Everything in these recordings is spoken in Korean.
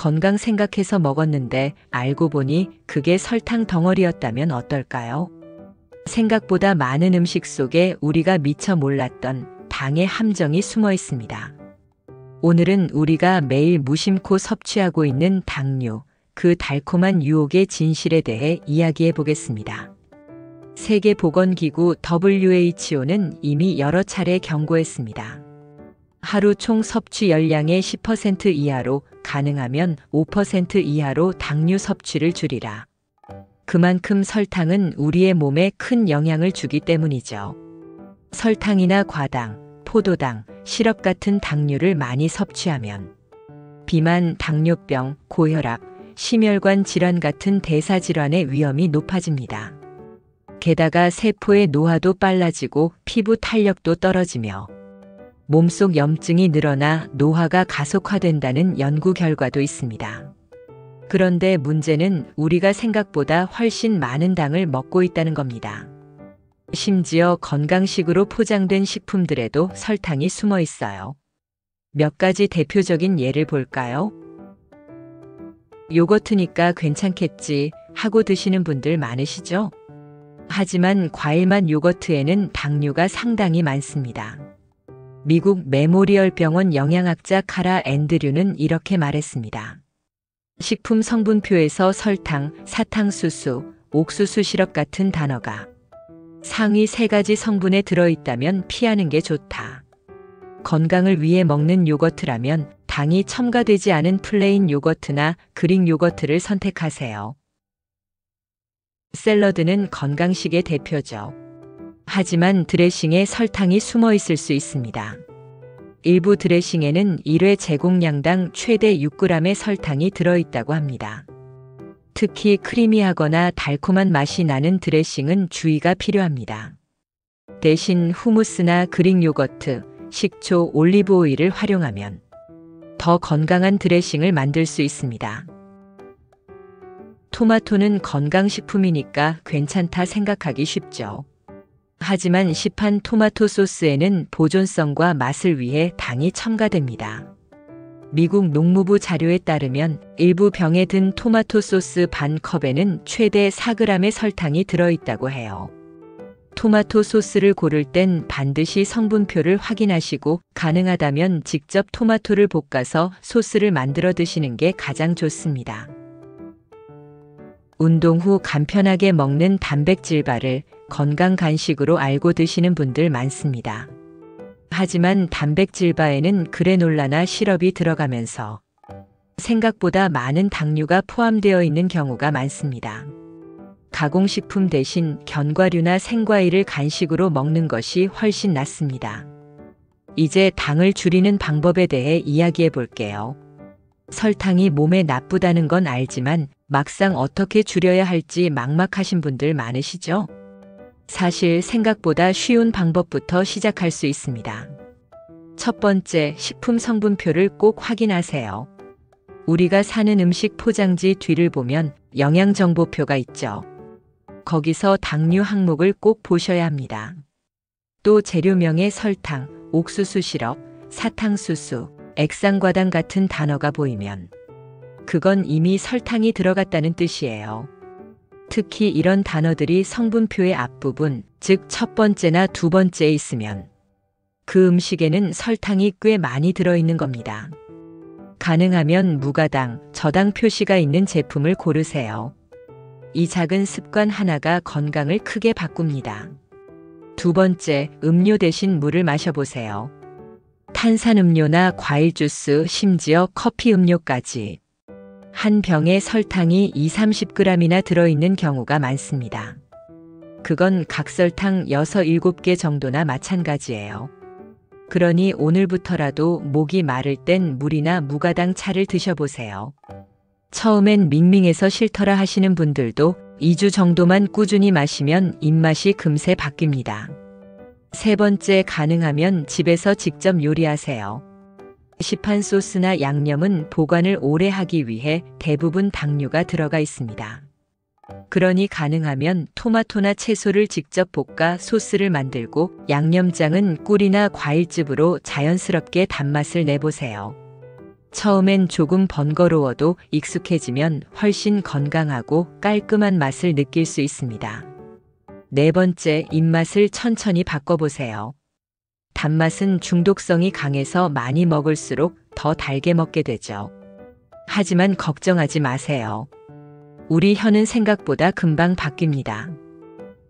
건강 생각해서 먹었는데 알고 보니 그게 설탕 덩어리였다면 어떨까요? 생각보다 많은 음식 속에 우리가 미처 몰랐던 당의 함정이 숨어 있습니다. 오늘은 우리가 매일 무심코 섭취하고 있는 당류, 그 달콤한 유혹의 진실에 대해 이야기해 보겠습니다. 세계보건기구 WHO는 이미 여러 차례 경고했습니다. 하루 총 섭취 열량의 10% 이하로, 가능하면 5% 이하로 당류 섭취를 줄이라. 그만큼 설탕은 우리의 몸에 큰 영향을 주기 때문이죠. 설탕이나 과당, 포도당, 시럽 같은 당류를 많이 섭취하면 비만, 당뇨병, 고혈압, 심혈관 질환 같은 대사질환의 위험이 높아집니다. 게다가 세포의 노화도 빨라지고 피부 탄력도 떨어지며 몸속 염증이 늘어나 노화가 가속화된다는 연구 결과도 있습니다. 그런데 문제는 우리가 생각보다 훨씬 많은 당을 먹고 있다는 겁니다. 심지어 건강식으로 포장된 식품들에도 설탕이 숨어 있어요. 몇 가지 대표적인 예를 볼까요? 요거트니까 괜찮겠지 하고 드시는 분들 많으시죠? 하지만 과일맛 요거트에는 당류가 상당히 많습니다. 미국 메모리얼 병원 영양학자 카라 앤드류는 이렇게 말했습니다. 식품 성분표에서 설탕, 사탕수수, 옥수수 시럽 같은 단어가 상위 3가지 성분에 들어있다면 피하는 게 좋다. 건강을 위해 먹는 요거트라면 당이 첨가되지 않은 플레인 요거트나 그릭 요거트를 선택하세요. 샐러드는 건강식의 대표죠. 하지만 드레싱에 설탕이 숨어 있을 수 있습니다. 일부 드레싱에는 1회 제공량당 최대 6g의 설탕이 들어있다고 합니다. 특히 크리미하거나 달콤한 맛이 나는 드레싱은 주의가 필요합니다. 대신 후무스나 그릭 요거트, 식초, 올리브 오일을 활용하면 더 건강한 드레싱을 만들 수 있습니다. 토마토는 건강식품이니까 괜찮다 생각하기 쉽죠. 하지만 시판 토마토 소스에는 보존성과 맛을 위해 당이 첨가됩니다. 미국 농무부 자료에 따르면 일부 병에 든 토마토 소스 반 컵에는 최대 4g의 설탕이 들어있다고 해요. 토마토 소스를 고를 땐 반드시 성분표를 확인하시고 가능하다면 직접 토마토를 볶아서 소스를 만들어 드시는 게 가장 좋습니다. 운동 후 간편하게 먹는 단백질바를 건강 간식으로 알고 드시는 분들 많습니다. 하지만 단백질바에는 그래놀라나 시럽이 들어가면서 생각보다 많은 당류가 포함되어 있는 경우가 많습니다. 가공식품 대신 견과류나 생과일을 간식으로 먹는 것이 훨씬 낫습니다. 이제 당을 줄이는 방법에 대해 이야기해 볼게요. 설탕이 몸에 나쁘다는 건 알지만 막상 어떻게 줄여야 할지 막막하신 분들 많으시죠? 사실 생각보다 쉬운 방법부터 시작할 수 있습니다. 첫 번째, 식품 성분표를 꼭 확인하세요. 우리가 사는 음식 포장지 뒤를 보면 영양정보표가 있죠. 거기서 당류 항목을 꼭 보셔야 합니다. 또 재료명에 설탕, 옥수수 시럽, 사탕수수, 액상과당 같은 단어가 보이면 그건 이미 설탕이 들어갔다는 뜻이에요. 특히 이런 단어들이 성분표의 앞부분, 즉 첫 번째나 두 번째에 있으면 그 음식에는 설탕이 꽤 많이 들어있는 겁니다. 가능하면 무가당, 저당 표시가 있는 제품을 고르세요. 이 작은 습관 하나가 건강을 크게 바꿉니다. 두 번째, 음료 대신 물을 마셔보세요. 탄산음료나 과일 주스, 심지어 커피 음료까지 한 병에 설탕이 20-30g이나 들어있는 경우가 많습니다. 그건 각설탕 6-7개 정도나 마찬가지예요. 그러니 오늘부터라도 목이 마를 땐 물이나 무가당 차를 드셔보세요. 처음엔 밍밍해서 싫더라 하시는 분들도 2주 정도만 꾸준히 마시면 입맛이 금세 바뀝니다. 세 번째, 가능하면 집에서 직접 요리하세요. 시판 소스나 양념은 보관을 오래 하기 위해 대부분 당류가 들어가 있습니다. 그러니 가능하면 토마토나 채소를 직접 볶아 소스를 만들고 양념장은 꿀이나 과일즙으로 자연스럽게 단맛을 내보세요. 처음엔 조금 번거로워도 익숙해지면 훨씬 건강하고 깔끔한 맛을 느낄 수 있습니다. 네 번째, 입맛을 천천히 바꿔보세요. 단맛은 중독성이 강해서 많이 먹을수록 더 달게 먹게 되죠. 하지만 걱정하지 마세요. 우리 혀는 생각보다 금방 바뀝니다.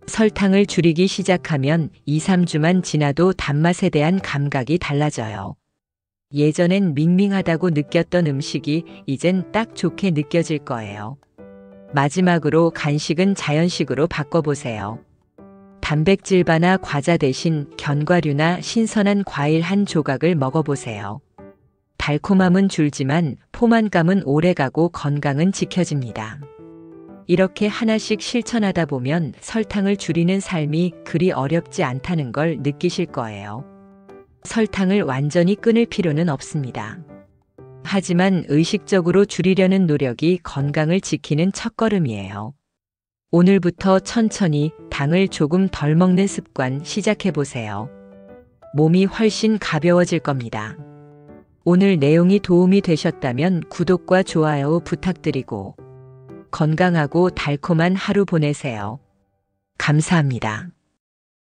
설탕을 줄이기 시작하면 2, 3주만 지나도 단맛에 대한 감각이 달라져요. 예전엔 밍밍하다고 느꼈던 음식이 이젠 딱 좋게 느껴질 거예요. 마지막으로 간식은 자연식으로 바꿔보세요. 단백질바나 과자 대신 견과류나 신선한 과일 한 조각을 먹어보세요. 달콤함은 줄지만 포만감은 오래가고 건강은 지켜집니다. 이렇게 하나씩 실천하다 보면 설탕을 줄이는 삶이 그리 어렵지 않다는 걸 느끼실 거예요. 설탕을 완전히 끊을 필요는 없습니다. 하지만 의식적으로 줄이려는 노력이 건강을 지키는 첫걸음이에요. 오늘부터 천천히 당을 조금 덜 먹는 습관 시작해 보세요. 몸이 훨씬 가벼워질 겁니다. 오늘 내용이 도움이 되셨다면 구독과 좋아요 부탁드리고 건강하고 달콤한 하루 보내세요. 감사합니다.